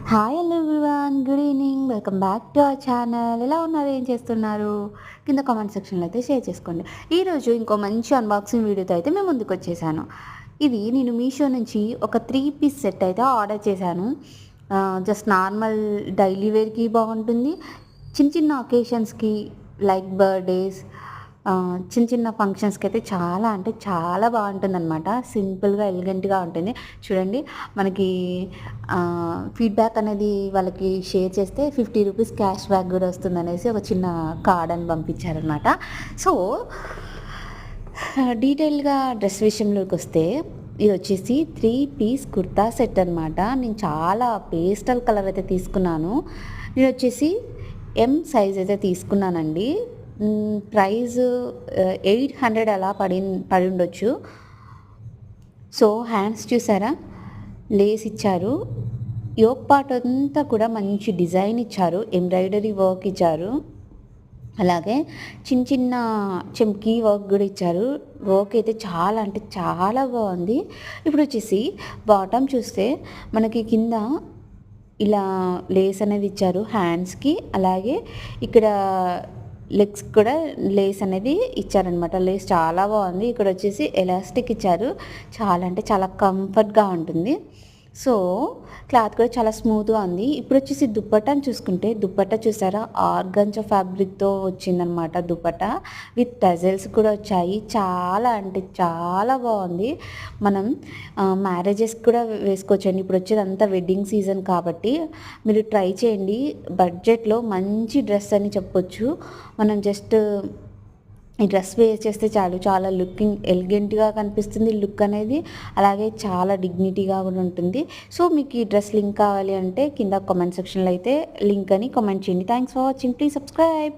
Hi hello everyone, good evening. Welcome back to our channel. ఎలా ఉన్నారు, ఏం చేస్తున్నారు? కింద కామెంట్ సెక్షన్లో అయితే షేర్ చేసుకోండి. ఈరోజు ఇంకో మంచి అన్బాక్సింగ్ వీడియోతో అయితే మేము ముందుకు వచ్చేసాను. ఇది నేను మీషో నుంచి ఒక 3 పీస్ సెట్ అయితే ఆర్డర్ చేశాను. జస్ట్ నార్మల్ డైలీ వేర్కి బాగుంటుంది, చిన్న చిన్న ఒకేషన్స్కి లైక్ బర్త్డేస్, చిన్న చిన్న ఫంక్షన్స్కి అయితే చాలా అంటే చాలా బాగుంటుందన్నమాట. సింపుల్గా ఎలిగెంట్గా ఉంటుంది. చూడండి, మనకి ఫీడ్బ్యాక్ అనేది వాళ్ళకి షేర్ చేస్తే 50 రూపీస్ క్యాష్ బ్యాక్ కూడా వస్తుందనేసి ఒక చిన్న కార్డ్ అని పంపించారనమాట. సో డీటెయిల్గా డ్రెస్ విషయంలోకి వస్తే, ఇది వచ్చేసి 3 పీస్ కుర్తా సెట్ అనమాట. నేను చాలా పేస్టల్ కలర్ అయితే తీసుకున్నాను. నేను వచ్చేసి సైజ్ అయితే తీసుకున్నానండి. ప్రైస్ 800 అలా పడి ఉండొచ్చు. సో హ్యాండ్స్ చూసారా, లేస్ ఇచ్చారు. యోక్ పార్ట్ అంతా కూడా మంచి డిజైన్ ఇచ్చారు, ఎంబ్రాయిడరీ వర్క్ ఇచ్చారు. అలాగే చిన్న చిన్న చెమ్కీ వర్క్ కూడా ఇచ్చారు. వర్క్ అయితే చాలా అంటే చాలా బాగుంది. ఇప్పుడు వచ్చేసి బాటమ్ చూస్తే మనకి కింద ఇలా లేస్ అనేది ఇచ్చారు హ్యాండ్స్కి. అలాగే ఇక్కడ లెగ్స్ కూడా లేస్ అనేది ఇచ్చారనమాట. లేస్ చాలా బాగుంది. ఇక్కడ వచ్చేసి ఎలాస్టిక్ ఇచ్చారు. చాలా అంటే చాలా కంఫర్ట్గా ఉంటుంది. సో క్లాత్ కూడా చాలా స్మూత్గా ఉంది. ఇప్పుడు వచ్చేసి దుప్పటాని చూసుకుంటే, దుప్పట్టా చూసారా, ఆర్గంజా ఫ్యాబ్రిక్తో వచ్చిందనమాట. దుప్పట్టా విత్ టజల్స్ కూడా వచ్చాయి. చాలా అంటే చాలా బాగుంది. మనం మ్యారేజెస్కి కూడా వేసుకోవచ్చండి. ఇప్పుడు వచ్చేది అంతా వెడ్డింగ్ సీజన్ కాబట్టి మీరు ట్రై చేయండి. బడ్జెట్లో మంచి డ్రెస్ అని చెప్పొచ్చు. మనం జస్ట్ ఈ డ్రెస్ వేర్ చేస్తే చాలు, చాలా ఎలిగెంట్గా కనిపిస్తుంది లుక్ అనేది. అలాగే చాలా డిగ్నిటీగా కూడా ఉంటుంది. సో మీకు ఈ డ్రెస్ లింక్ కావాలి అంటే కింద కామెంట్ సెక్షన్లో అయితే లింక్ అని కామెంట్ చేయండి. Thanks for watching. Please subscribe.